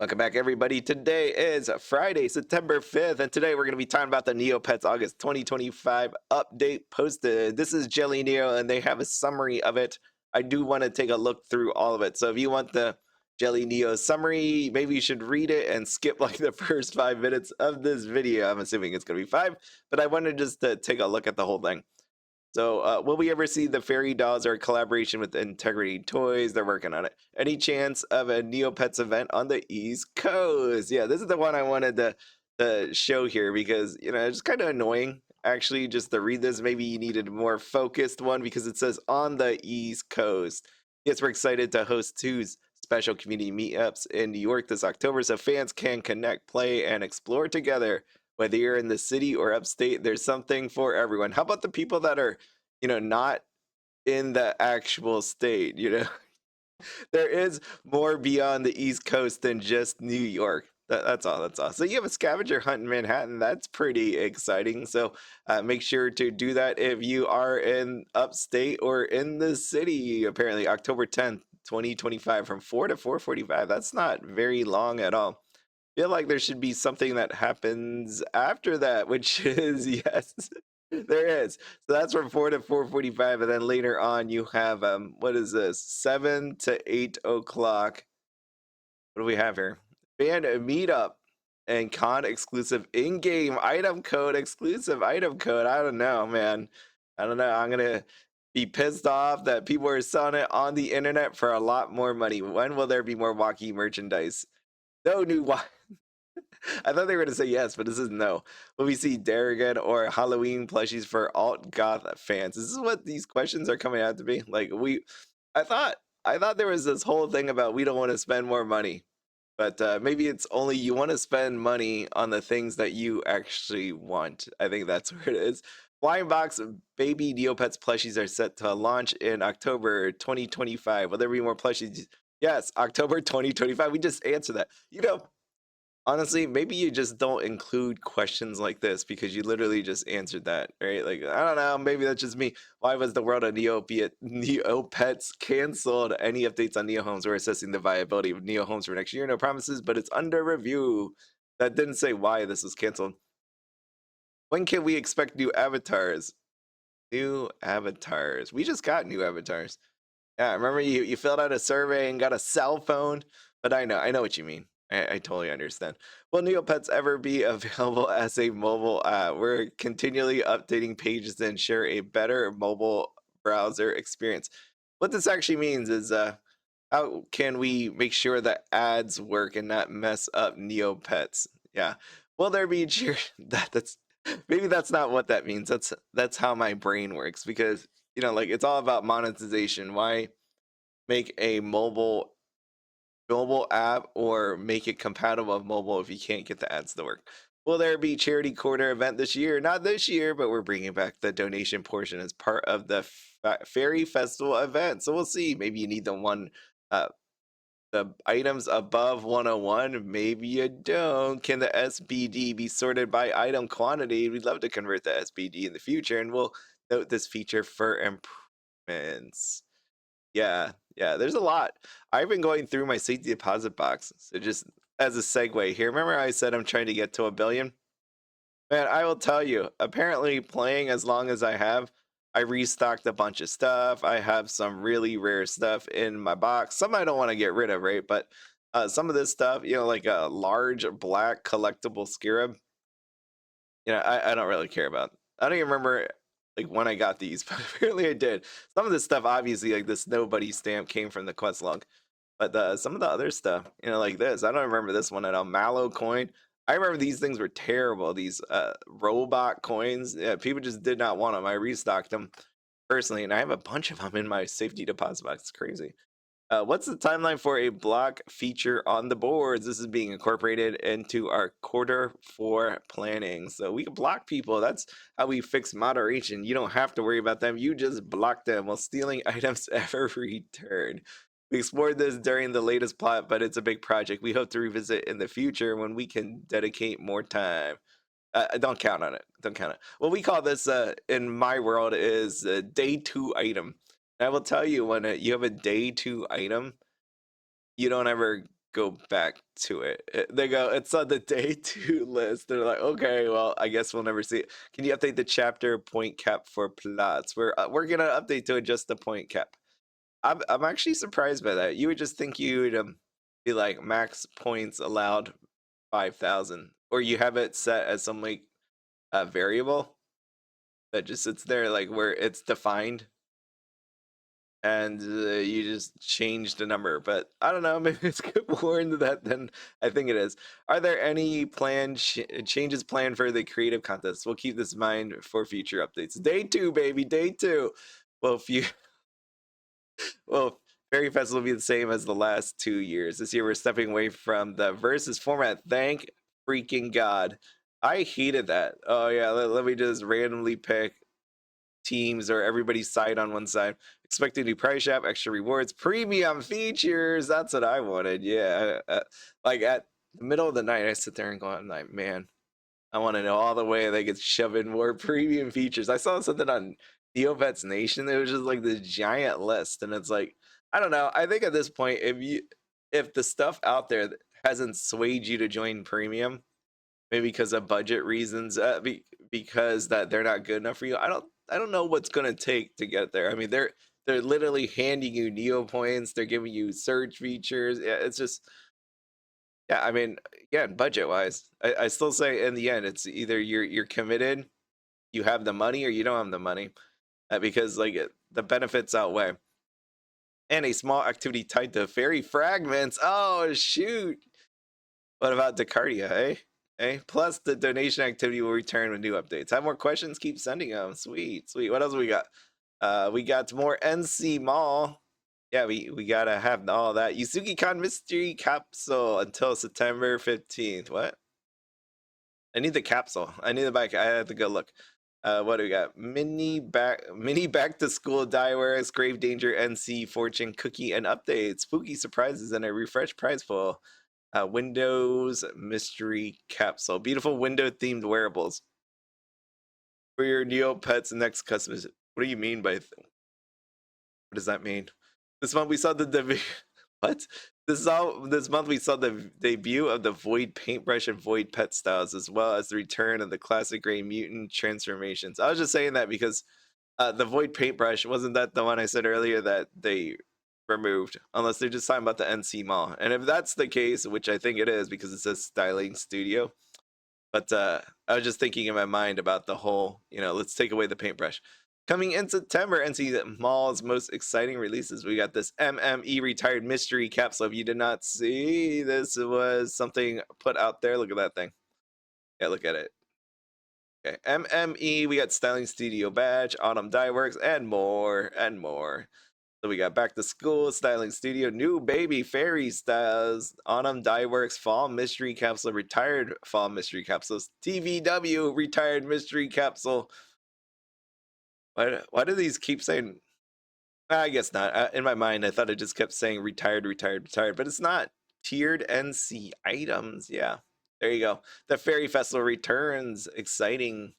Welcome back, everybody. Today is Friday, September 5th, and today we're going to be talking about the Neopets August 2025 update posted. This is Jelly Neo, and they have a summary of it. I do want to take a look through all of it. So if you want the Jelly Neo summary, maybe you should read it and skip like the first 5 minutes of this video. I'm assuming it's going to be 5, but I wanted just to take a look at the whole thing. So, will we ever see the fairy dolls or collaboration with Integrity Toys? They're working on it. Any chance of a Neopets event on the East Coast? Yeah, this is the one I wanted to show here because, it's kind of annoying actually just to read this. Maybe you needed a more focused one because it says on the East Coast. Yes, we're excited to host two special community meetups in New York this October so fans can connect, play, and explore together. Whether you're in the city or upstate, there's something for everyone. How about the people that are, not in the actual state? There is more beyond the East Coast than just New York. That's all. That's all. So you have a scavenger hunt in Manhattan. That's pretty exciting. So make sure to do that if you are in upstate or in the city. Apparently, October 10th, 2025, from 4 to 4:45. That's not very long at all. Feel like there should be something that happens after that, which is yes, there is. So that's from 4 to 4:45, and then later on you have what is this? 7 to 8 o'clock. What do we have here? Band meetup and con exclusive in-game item code, exclusive item code. I don't know, man. I don't know. I'm gonna be pissed off that people are selling it on the internet for a lot more money. When will there be more walkie merchandise? No new I thought they were going to say yes, but this is no. Will we see Darrigan or Halloween plushies for alt goth fans? This is what these questions are coming out to be. Like I thought, I thought there was this whole thing about we don't want to spend more money, but maybe it's only you want to spend money on the things that you actually want. I think that's where it is. Flying Box baby Neopets plushies are set to launch in October 2025. Will there be more plushies? Yes, October 2025. We just answered that. Honestly, maybe you just don't include questions like this because you literally just answered that, right? Like, I don't know, maybe that's just me. Why was the world of Neopets canceled? Any updates on Neo Homes? We're assessing the viability of Neo Homes for next year. No promises, but it's under review. That didn't say why this was canceled. When can we expect new avatars? New avatars. We just got new avatars. Yeah, remember you filled out a survey and got a cell phone, but I know what you mean. I totally understand. Will Neopets ever be available as a mobile app? We're continually updating pages to ensure a better mobile browser experience. What this actually means is how can we make sure that ads work and not mess up Neopets? Yeah. Will there be cheer that's maybe that's not what that means. That's how my brain works because like it's all about monetization. Why make a mobile app or make it compatible with mobile if you can't get the ads to work? Will there be charity corner event this year? Not this year, but we're bringing back the donation portion as part of the Fairy Festival event. So we'll see. Maybe you need uh, the items above 101. Maybe you don't. Can the SBD be sorted by item quantity? We'd love to convert the SBD in the future, and we'll note this feature for improvements. Yeah, there's a lot. I've been going through my safety deposit box. So just as a segue here, remember I said I'm trying to get to 1 billion? Man, I will tell you, apparently playing as long as I have, I restocked a bunch of stuff. I have some really rare stuff in my box. Some I don't want to get rid of, right? But some of this stuff, like a large black collectible scarab, I don't really care about. I don't even remember like when I got these, but apparently I did. Some of this stuff, obviously, like this nobody stamp came from the quest log, but some of the other stuff, like this, I don't remember this one at all. Mallow coin. I remember these things were terrible. These robot coins. Yeah, people just did not want them. I restocked them personally, and I have a bunch of them in my safety deposit box. It's crazy. What's the timeline for a block feature on the boards? This is being incorporated into our quarter 4 planning. So we can block people. That's how we fix moderation. You don't have to worry about them. You just block them while stealing items every turn. We explored this during the latest plot, but it's a big project. We hope to revisit in the future when we can dedicate more time. Don't count on it. Don't count it. What we call this in my world is a day 2 item. I will tell you when you have a day 2 item, you don't ever go back to it. They go, it's on the day 2 list. They're like, okay, well, I guess we'll never see it. Can you update the chapter point cap for plots? We're gonna update to adjust the point cap. I'm actually surprised by that. You would just think you would be like max points allowed 5,000, or you have it set as some like variable that just sits there like where it's defined, and you just change the number. But I don't know, maybe it's more into that than I think it is. Are there any changes planned for the creative contest? We'll keep this in mind for future updates. Day 2, baby, day 2. Well, if you well, Fairy Fest will be the same as the last 2 years. This year we're stepping away from the versus format. Thank freaking God. I hated that. Oh yeah, let me just randomly pick teams or everybody's side on one side. Expect a new price shop, extra rewards, premium features. That's what I wanted. Yeah. Like at the middle of the night, I sit there and go, I'm like, man, I want to know all the way they could shove in more premium features. I saw something on Neopets Nation. It was just like this giant list, and it's like, I don't know. I think at this point, if the stuff out there hasn't swayed you to join premium, maybe because of budget reasons, because that they're not good enough for you, I don't know what's gonna take to get there. I mean, they're literally handing you Neo points. They're giving you surge features. Yeah, it's just, yeah, I mean, again, budget wise, I still say in the end, it's either you're committed, you have the money, or you don't have the money, because like the benefits outweigh. And a small activity tied to fairy fragments. Oh shoot! What about Descartia? Plus the donation activity will return with new updates. Have more questions? Keep sending them. Sweet, sweet. What else we got? We got more NC Mall. Yeah, we gotta have all that. Yuzuki-Con mystery capsule until September 15th. What? I need the capsule. I need the bike. I have to go look. What do we got? Mini back to school Dieware's Grave Danger NC Fortune Cookie and updates. Spooky surprises and a refreshed prize pool. Windows mystery capsule. Beautiful window themed wearables for your Neopets next customers. What do you mean by what does that mean? This month we saw the what? This month we saw the debut of the Void paintbrush and Void pet styles, as well as the return of the classic gray mutant transformations. I was just saying that because the Void paintbrush, wasn't that the one I said earlier that they removed? Unless they're just talking about the NC Mall. And if that's the case, which I think it is because it says Styling Studio, but I was just thinking in my mind about the whole, let's take away the paintbrush. Coming in September, NC Mall's most exciting releases. We got this MME retired mystery capsule. If you did not see, this was something put out there. Look at that thing. Yeah, look at it. Okay, MME, we got Styling Studio badge, Autumn Dye Works, and more, and more. So we got Back to School, Styling Studio, New Baby Fairy Styles, Autumn Dye Works, Fall Mystery Capsule, Retired Fall Mystery Capsules, TVW Retired Mystery Capsule. Why do these keep saying? I guess not. In my mind, I thought it just kept saying retired, retired, retired, but it's not. Tiered NC items. Yeah, there you go. The Fairy Festival returns. Exciting.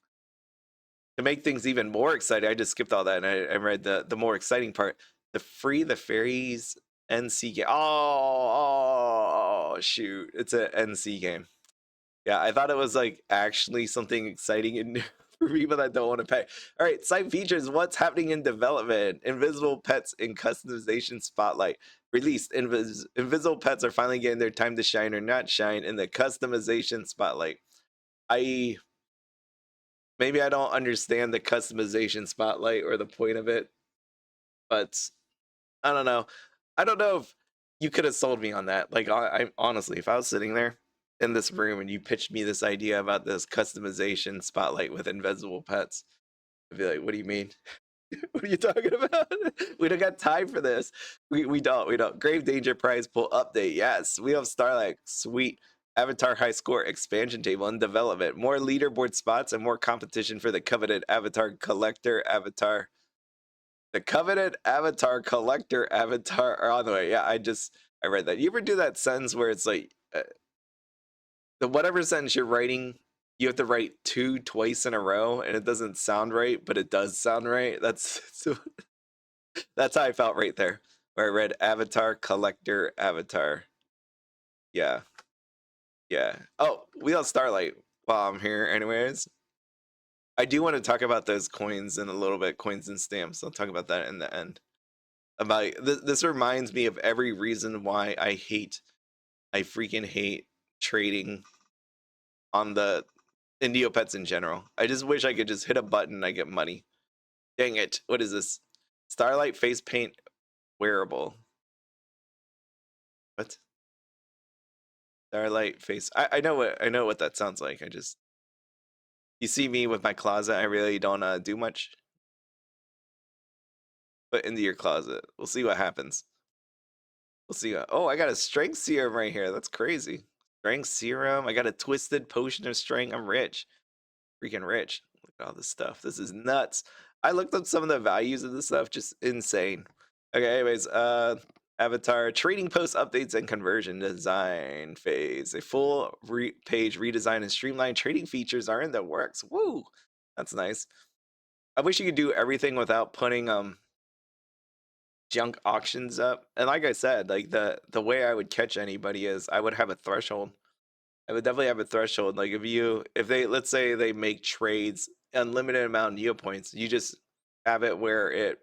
To make things even more exciting, I just skipped all that and I read the more exciting part. The Fairies NC game. Oh, shoot. It's a NC game. Yeah, I thought it was like actually something exciting and for people that don't want to pay. All right, site features. What's happening in development? Invisible pets in customization spotlight. Released. Invisible pets are finally getting their time to shine or not shine in the customization spotlight. Maybe I don't understand the customization spotlight or the point of it, but I don't know. I don't know if you could have sold me on that. Like, I honestly, if I was sitting there in this room and you pitched me this idea about this customization spotlight with invisible pets, I'd be like, what do you mean? What are you talking about? We don't got time for this. We don't. Grave Danger prize pool update. Yes, we have Starlight. Sweet. Avatar high score expansion table in development. More leaderboard spots and more competition for the coveted Avatar collector avatar. The coveted Avatar collector avatar are on the way. Yeah, I read that. You ever do that sentence where it's like the whatever sentence you're writing, you have to write two twice in a row, and it doesn't sound right, but it does sound right. That's how I felt right there, where I read Avatar collector avatar. Yeah. Yeah. Oh, we got Starlight while I'm here anyways. I do want to talk about those coins in a little bit, coins and stamps. I'll talk about that in the end. About this reminds me of every reason why I freaking hate trading on the in Neopets in general. I just wish I could just hit a button and I get money. Dang it. What is this? Starlight face paint wearable. What? Starlight face. I know what that sounds like. I just, you see me with my closet. I really don't do much. Put into your closet. We'll see what happens. We'll see. Oh, I got a strength serum right here. That's crazy. Strength serum. I got a twisted potion of strength. I'm rich. Freaking rich. Look at all this stuff. This is nuts. I looked up some of the values of this stuff. Just insane. Okay, anyways, avatar trading post updates and conversion design phase. A full page redesign and streamlined trading features are in the works. Woo! That's nice. I wish you could do everything without putting junk auctions up. And like I said, like the way I would catch anybody is I would have a threshold. I would definitely have a threshold. Like if they, let's say they make trades unlimited amount of Neopoints, you just have it where it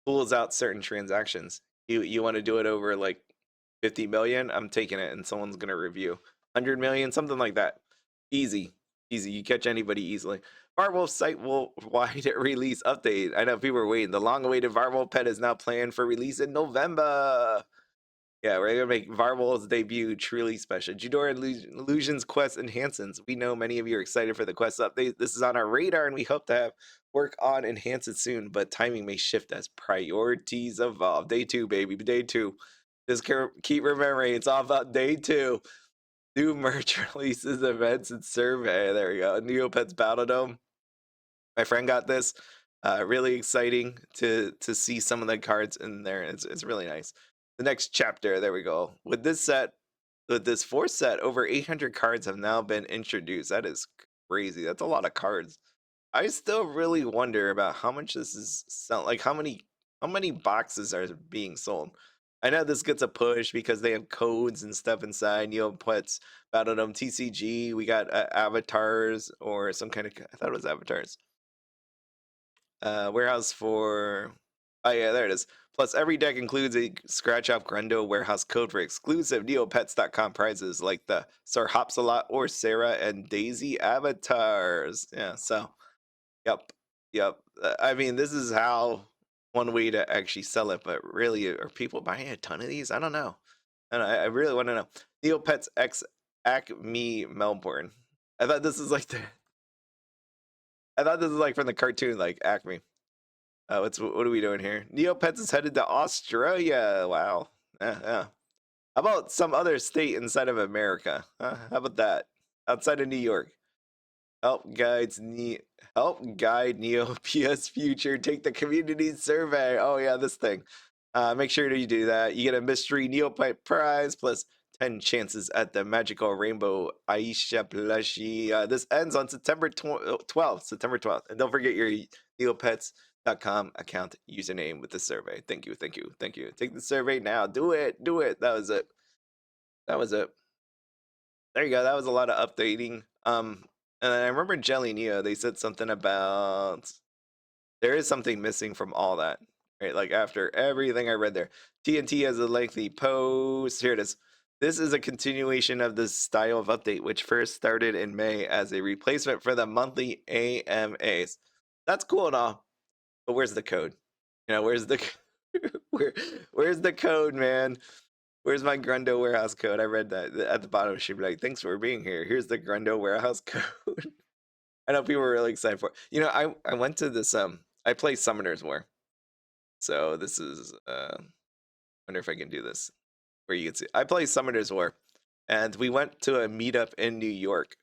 pulls out certain transactions. You want to do it over like 50 million, I'm taking it and someone's gonna review. 100 million, something like that. Easy. Easy. You catch anybody easily. Varwolf site will wide release update. I know people are waiting. The long-awaited Varwolf pet is now planned for release in November. Yeah, we're gonna make Varwolf's debut truly special. Judora Illusions Quest Enhancements. We know many of you are excited for the quest update. This is on our radar, and we hope to have work on enhance it soon, but timing may shift as priorities evolve. Day 2, baby. Day 2. Just keep remembering, it's all about day 2. New merch releases, events, and survey. There we go. Neopets Battledome. My friend got this. Really exciting to see some of the cards in there. It's really nice. The next chapter. There we go. With this set, with this 4th set, over 800 cards have now been introduced. That is crazy. That's a lot of cards. I still really wonder about how much this is sell. Like how many boxes are being sold. I know this gets a push because they have codes and stuff inside. Neopets, Battledome, TCG. We got avatars or some kind of. I thought it was avatars. Warehouse for. Oh yeah, there it is. Plus, every deck includes a scratch off Grundo warehouse code for exclusive Neopets.com prizes like the Sir Hopsalot or Sarah and Daisy avatars. Yeah, so yep. I mean, this is how one way to actually sell it, but really, are people buying a ton of these? I don't know. I really want to know. Neopets X Acme Melbourne. I thought this is like I thought this is like from the cartoon, like Acme. What are we doing here? Neopets is headed to Australia. Wow. Yeah. How about some other state inside of America? How about that? Outside of New York. Help guide Neopets Future. Take the community survey. Oh yeah, this thing. Make sure that you do that. You get a mystery Neopet prize plus 10 chances at the magical rainbow Aisha plushie. This ends on September 12th. September 12th. And don't forget your Neopets.com account username with the survey. Thank you. Take the survey now. Do it. That was it. There you go. That was a lot of updating. And I remember Jelly Neo, they said something about there is something missing from all that. Right? Like after everything I read there. TNT has a lengthy post. Here it is. This is a continuation of this style of update, which first started in May as a replacement for the monthly AMAs. That's cool and all, but where's the code? Where's the where's the code, man? Where's my Grundo warehouse code? I read that at the bottom. She'd be like, "Thanks for being here. Here's the Grundo warehouse code." I know people were really excited for it. I went to this. I play Summoner's War, so this is. Wonder if I can do this, where you can see. I play Summoner's War, and we went to a meetup in New York,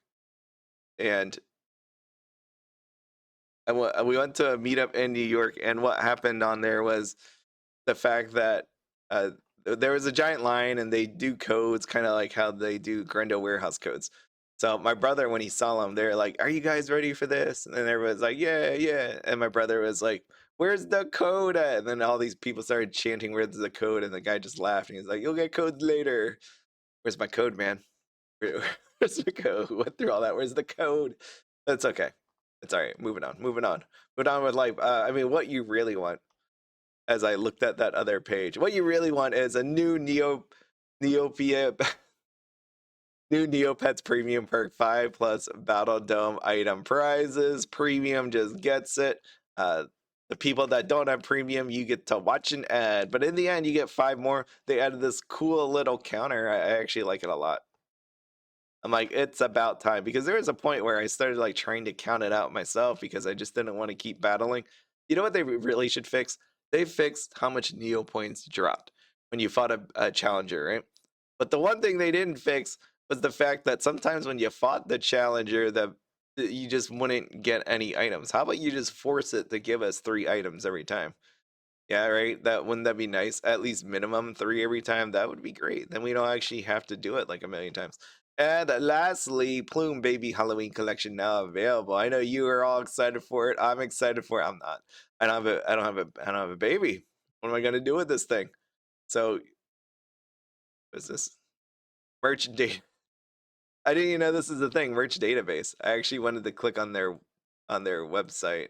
and we went to a meetup in New York, and what happened on there was the fact that there was a giant line, and they do codes kind of like how they do Grundo warehouse codes. So my brother, when he saw them, they're like, "Are you guys ready for this?" And everyone's like, "Yeah." And my brother was like, "Where's the code at?" And then all these people started chanting, "Where's the code?" And the guy just laughed, and he's like, "You'll get codes later." Where's my code, man? Where's the code? Went through all that. Where's the code? That's okay. It's all right. Moving on. Moving on. Moving on with life. I mean, what you really want, as I looked at that other page, what you really want is a new Neopia new Neopets Premium Perk 5 plus Battledome item prizes. Premium just gets it. The people that don't have premium, you get to watch an ad. But in the end, you get 5 more. They added this cool little counter. I actually like it a lot. I'm like, it's about time, because there was a point where I started like trying to count it out myself because I just didn't want to keep battling. You know what they really should fix? They fixed how much Neo points dropped when you fought a challenger, right? But the one thing they didn't fix was the fact that sometimes when you fought the challenger, you just wouldn't get any items. How about you just force it to give us 3 items every time? Yeah, right. Wouldn't that be nice? At least minimum 3 every time. That would be great. Then we don't actually have to do it like a million times. And lastly, Plume Baby Halloween collection now available. I know you are all excited for it. I'm excited for it. I'm not. I don't have a baby. What am I gonna do with this thing? So, what's this? Merch data. I didn't even know this is a thing. Merch database. I actually wanted to click on their website.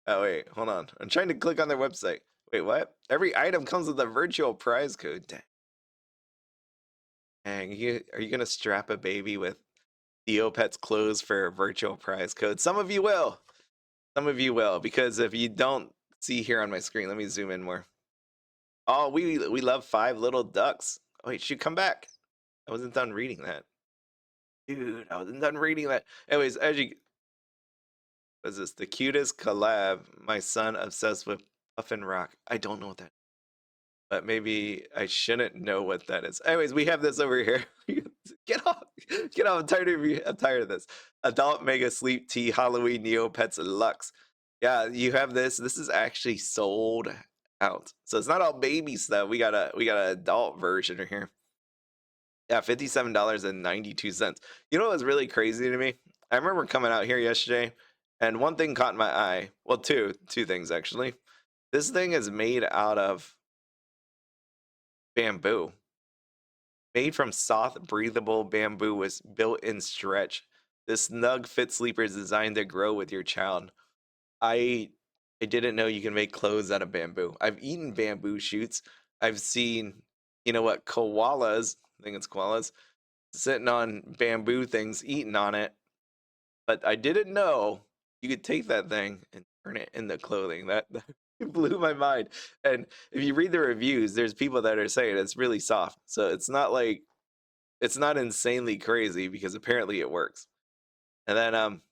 Oh wait, hold on. I'm trying to click on their website. Wait, what? Every item comes with a virtual prize code. Dang, are you gonna strap a baby with Neopets clothes for a virtual prize code? Some of you will. Some of you will, because if you don't see here on my screen, let me zoom in more. Oh, we love 5 little ducks. Oh, wait, shoot, come back. I wasn't done reading that. Dude, I wasn't done reading that. Anyways, what's this? The cutest collab. My son obsessed with Puffin Rock. I don't know what that is, but maybe I shouldn't know what that is. Anyways, we have this over here. Get off. Get off. I'm tired of this. Adult Mega Sleep Tea Halloween Neopets Lux. Yeah, you have this. This is actually sold out. So it's not all baby stuff. We got an adult version here. Yeah, $57.92. You know what was really crazy to me? I remember coming out here yesterday, and one thing caught my eye. Well, two things actually. This thing is made out of bamboo. Made from soft, breathable bamboo with built-in stretch. This snug fit sleeper is designed to grow with your child. I I didn't know you can make clothes out of bamboo. I've eaten bamboo shoots. I've seen, you know what, koalas, I think it's koalas, sitting on bamboo things, eating on it. But I didn't know you could take that thing and turn it into clothing. That blew my mind. And if you read the reviews, there's people that are saying it's really soft. So it's not insanely crazy, because apparently it works. And then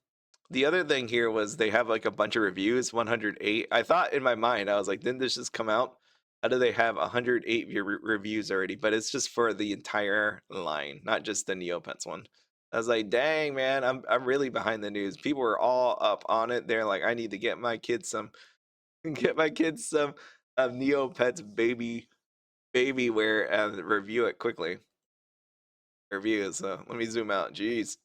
the other thing here was they have like a bunch of reviews, 108. I thought in my mind, I was like, didn't this just come out? How do they have 108 reviews already? But it's just for the entire line, not just the Neopets one. I was like, dang man, I'm really behind the news. People were all up on it. They're like, I need to get my kids some Neopets baby wear and review it quickly. Reviews. So let me zoom out. Jeez.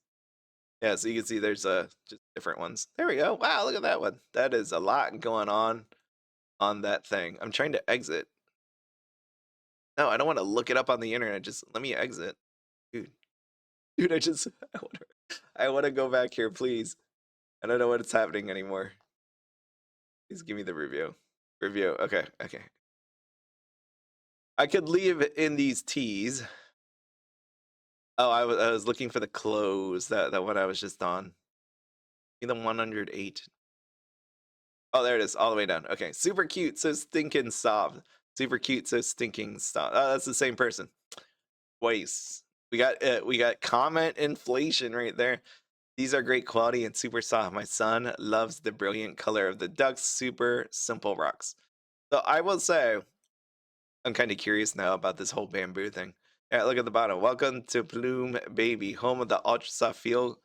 Yeah, so you can see there's just different ones. There we go. Wow, look at that one. That is a lot going on that thing. I'm trying to exit. No, I don't want to look it up on the internet. Just let me exit. Dude. Dude, I want to go back here, please. I don't know what's happening anymore. Please give me the review. Review. Okay, okay. I could leave in these teas. Oh, I was looking for the clothes. That one I was just on. The 108. Oh, there it is, all the way down. Okay, super cute, so stinking soft. Super cute, so stinking soft. Oh, that's the same person. Twice. We got comment inflation right there. These are great quality and super soft. My son loves the brilliant color of the ducks. Super simple rocks. So I will say, I'm kind of curious now about this whole bamboo thing. Yeah, look at the bottom. Welcome to Plume Baby, home of the ultra soft feel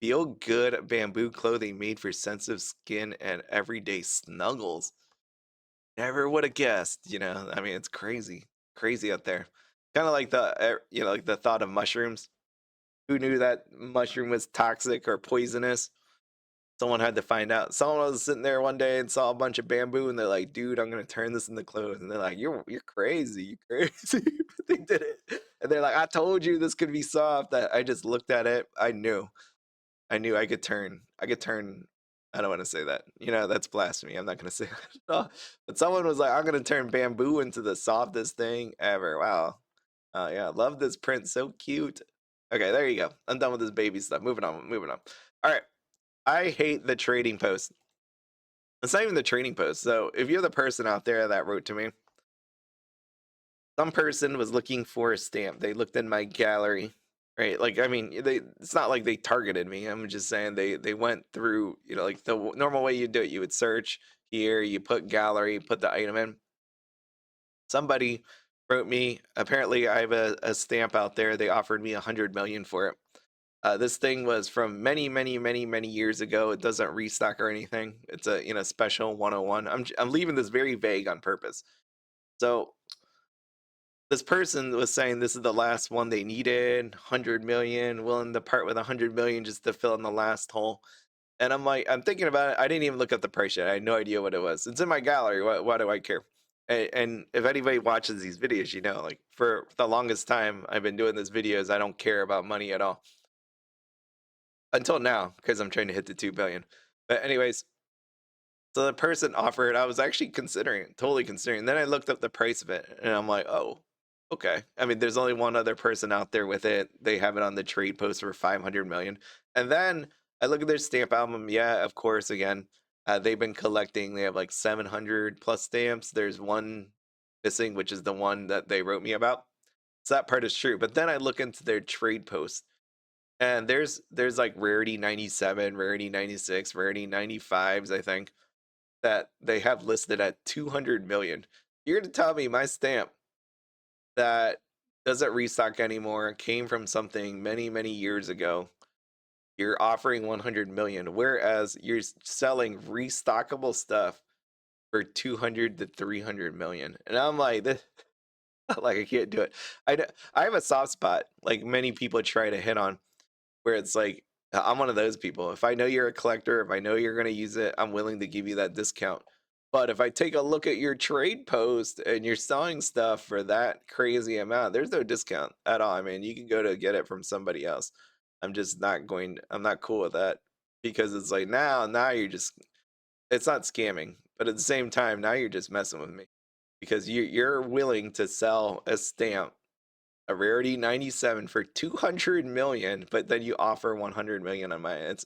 good bamboo clothing made for sensitive skin and everyday snuggles. Never would have guessed, you know. I mean, it's crazy, crazy out there. Kind of like like the thought of mushrooms. Who knew that mushroom was toxic or poisonous? someone had to find out. Someone was sitting there one day and saw a bunch of bamboo, and they're like, "Dude, I'm gonna turn this into clothes." And they're like, "You're crazy, you crazy." But they did it, and they're like, "I told you this could be soft." I just looked at it. I knew I could turn. I could turn. I don't want to say that. You know, that's blasphemy. I'm not gonna say that at all. But someone was like, "I'm gonna turn bamboo into the softest thing ever." Wow. Yeah, love this print. So cute. Okay, there you go. I'm done with this baby stuff. Moving on. Moving on. All right. I hate the trading post. It's not even the trading post. So if you're the person out there that wrote to me, some person was looking for a stamp. They looked in my gallery, right? Like, I mean, it's not like they targeted me. I'm just saying they went through, you know, like the normal way you do it. You would search here, you put gallery, put the item in. Somebody wrote me. Apparently, I have a stamp out there. They offered me 100 million for it. This thing was from many years ago. It doesn't restock or anything. It's a special 101. I'm leaving this very vague on purpose. So this person was saying this is the last one they needed, 100 million, willing to part with 100 million just to fill in the last hole. And I'm like, I'm thinking about it. I didn't even look at the price yet. I had no idea what it was. It's in my gallery. Why do I care? And if anybody watches these videos, you know, like for the longest time I've been doing these videos, I don't care about money at all. Until now, because I'm trying to hit the 2 billion. But anyways, so the person offered, I was actually considering, totally considering. Then I looked up the price of it and I'm like, oh, okay. I mean, there's only one other person out there with it. They have it on the trade post for 500 million. And then I look at their stamp album. Yeah, of course, again, they've been collecting. They have like 700 plus stamps. There's one missing, which is the one that they wrote me about. So that part is true. But then I look into their trade post. And there's like rarity 97, rarity 96, rarity 95s, I think, that they have listed at 200 million. You're to tell me my stamp that doesn't restock anymore, came from something many years ago. You're offering 100 million, whereas you're selling restockable stuff for 200 to 300 million. And I'm like, this, like I can't do it. I have a soft spot, like many people try to hit on, where it's like I'm one of those people. If I know you're a collector, if I know you're going to use it, I'm willing to give you that discount. But if I take a look at your trade post and you're selling stuff for that crazy amount, there's no discount at all. I mean, you can go to get it from somebody else. I'm not cool with that, because it's like now you're just, it's not scamming, but at the same time, now you're just messing with me, because you're willing to sell a stamp, a rarity 97 for 200 million, but then you offer 100 million on mine.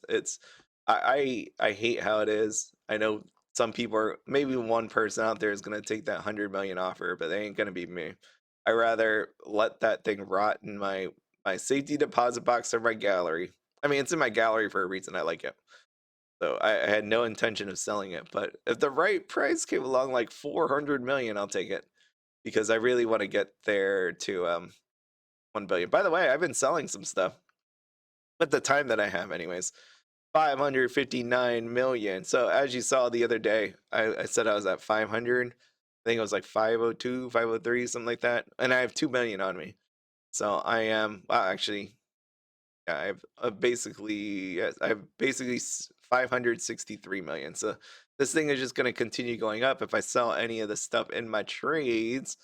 I hate how it is. I know some people are, maybe one person out there is going to take that 100 million offer, but they ain't going to be me. I rather let that thing rot in my safety deposit box or my gallery. I mean, it's in my gallery for a reason. I like it. So I had no intention of selling it, but if the right price came along, like 400 million, I'll take it, because I really want to get there to 1 billion. By the way, I've been selling some stuff at the time that I have, anyways. 559 million. So as you saw the other day, I said I was at 500. I think it was like 502, 503, something like that. And I have 2 million on me. So I am, well, actually, yeah, I have basically, yes, I have basically 563 million. So this thing is just going to continue going up. If I sell any of the stuff in my trades,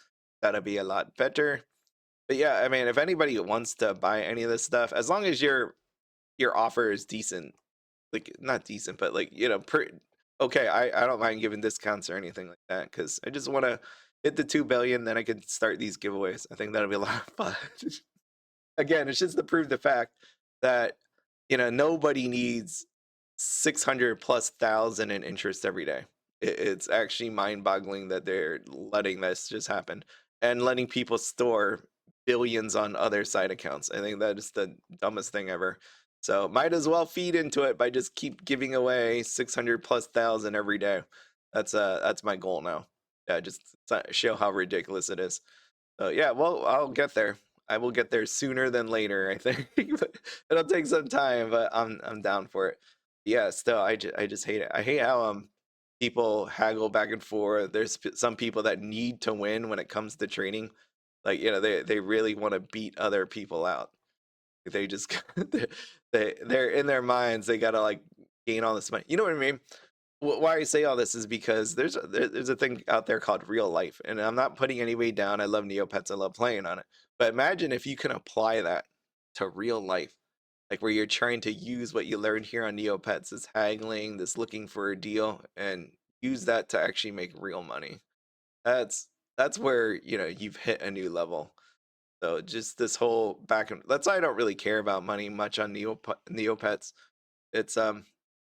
that'll be a lot better. But yeah, I mean, if anybody wants to buy any of this stuff, as long as your offer is decent, like not decent, but like, you know, okay, I don't mind giving discounts or anything like that, because I just want to hit the 2 billion, then I can start these giveaways. I think that'll be a lot of fun. Again, it's just to prove the fact that, you know, nobody needs 600 plus thousand in interest every day. It's actually mind-boggling that they're letting this just happen and letting people store billions on other side accounts. I think that is the dumbest thing ever. So might as well feed into it by just keep giving away 600 plus thousand every day. That's my goal now. Yeah, just show how ridiculous it is. Yeah, well, I'll get there. I will get there sooner than later, I think. But it'll take some time, but I'm down for it. Yeah, still, I just hate it. I hate how people haggle back and forth. There's some people that need to win when it comes to trading. Like, you know, they really want to beat other people out. They just they're in their minds, they gotta like gain all this money. You know what I mean? Why I say all this is because there's a thing out there called real life, and I'm not putting anybody down. I love Neopets. I love playing on it. But imagine if you can apply that to real life, like where you're trying to use what you learned here on Neopets, this haggling, this looking for a deal, and use that to actually make real money. That's that's where you've hit a new level. So just this whole back and that's why I don't really care about money much on Neopets. It's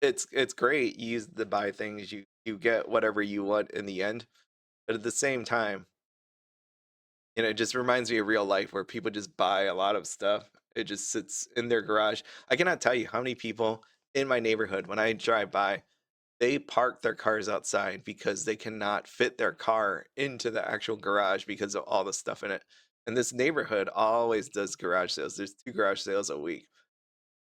it's great. You use to buy things, you get whatever you want in the end. But at the same time, it just reminds me of real life where people just buy a lot of stuff. It just sits in their garage. I cannot tell you how many people in my neighborhood when I drive by, they park their cars outside because they cannot fit their car into the actual garage because of all the stuff in it. And this neighborhood always does garage sales. There's 2 garage sales a week.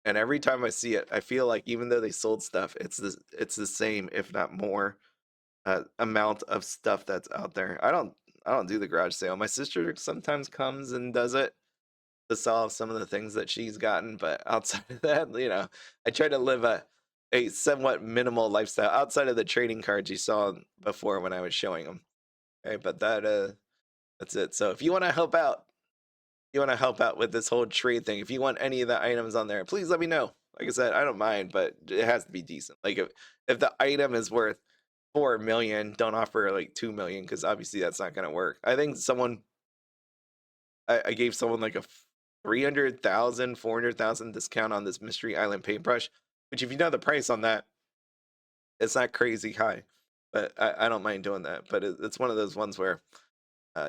And every time I see it, I feel like even though they sold stuff, it's the same, if not more, amount of stuff that's out there. I don't do the garage sale. My sister sometimes comes and does it to solve some of the things that she's gotten, but outside of that, I try to live a somewhat minimal lifestyle outside of the trading cards you saw before when I was showing them. Okay, but that's it. So if you want to help out, with this whole trade thing, if you want any of the items on there, please let me know. Like I said, I don't mind, but it has to be decent. Like if the item is worth 4 million, don't offer like 2 million because obviously that's not going to work. I think I gave someone like a 300,000, 400,000 discount on this Mystery Island paintbrush, which if you know the price on that, it's not crazy high, but I don't mind doing that. But it's one of those ones where,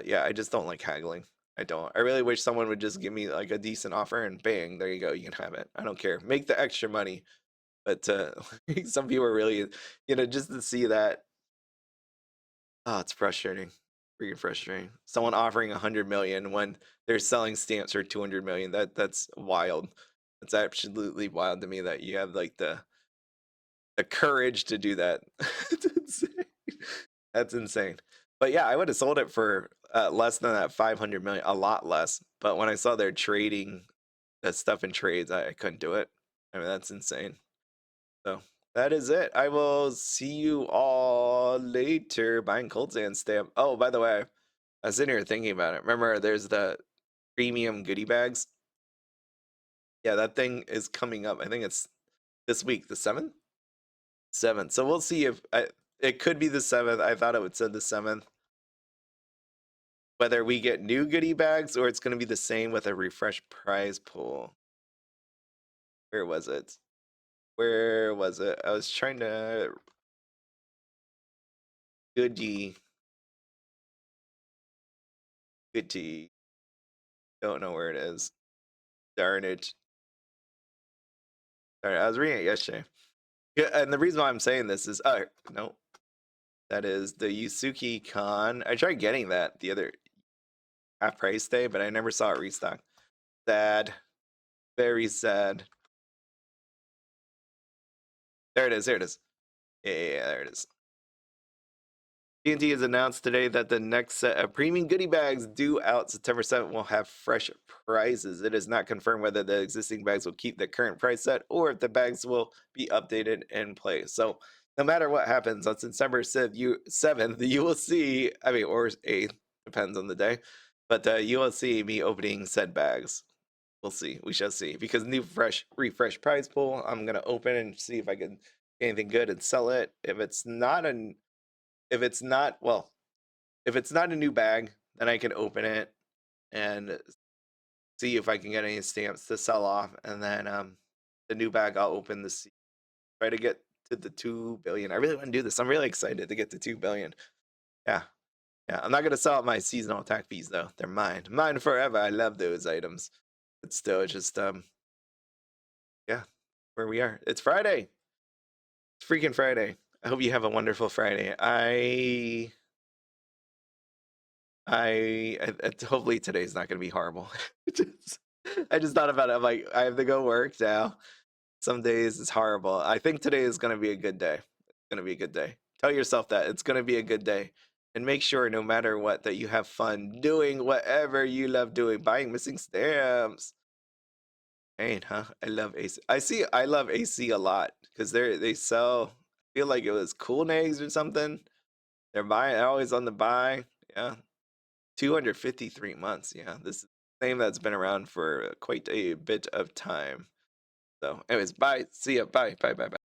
yeah, I just don't like haggling. I don't. I really wish someone would just give me like a decent offer and bang, there you go, you can have it. I don't care. Make the extra money. But some people are really, just to see that, oh, it's frustrating. Freaking frustrating. Someone offering 100 million when they're selling stamps for 200 million. That's wild. It's absolutely wild to me that you have like the courage to do that. It's insane. That's insane. But yeah, I would have sold it for less than that 500 million, a lot less. But when I saw they're trading that stuff in trades, I couldn't do it. I mean, that's insane. So that is it. I will see you all later. Buying Cold Sand stamp. Oh, by the way, I was sitting here thinking about it. Remember, there's the premium goodie bags. Yeah, that thing is coming up. I think it's this week, the 7th. 7th. So we'll see if it could be the 7th. I thought it would say the 7th. Whether we get new goodie bags or it's going to be the same with a refresh prize pool. Where was it? Where was it? I was trying to goodie. Don't know where it is. Darn it. Sorry, I was reading it yesterday. Yeah, and the reason why I'm saying this is, no, that is the Yusuke Con. I tried getting that the other half price day, but I never saw it restock. Sad, very sad. There it is. There it is. Yeah, there it is. TNT has announced today that the next set of premium goodie bags due out September 7th will have fresh prizes. It is not confirmed whether the existing bags will keep the current price set or if the bags will be updated in place. So no matter what happens on September 7th, you will see, I mean, or 8th, depends on the day, but you will see me opening said bags. We'll see. We shall see. Because new refresh prize pool, I'm going to open and see if I can get anything good and sell it. If it's not well, if it's not a new bag, then I can open it and see if I can get any stamps to sell off, and then the new bag I'll open this try to get to the 2 billion. I really want to do this. I'm really excited to get to 2 billion. Yeah. Yeah, I'm not gonna sell out my seasonal attack fees though. They're mine forever. I love those items. But still, just yeah, where we are. It's Friday. It's freaking Friday. I hope you have a wonderful Friday. Hopefully today's not going to be horrible. I just thought about it. I'm like, I have to go work now. Some days it's horrible. I think today is going to be a good day. It's going to be a good day. Tell yourself that it's going to be a good day. And make sure no matter what that you have fun doing whatever you love doing. Buying missing stamps. Ain't, huh? I love AC. I love AC a lot because they sell. I feel like it was Cool Neggs or something. They're buying always on the buy. Yeah, 253 months. Yeah, this is a name that's been around for quite a bit of time. So, anyways, bye. See ya. Bye. Bye. Bye. Bye.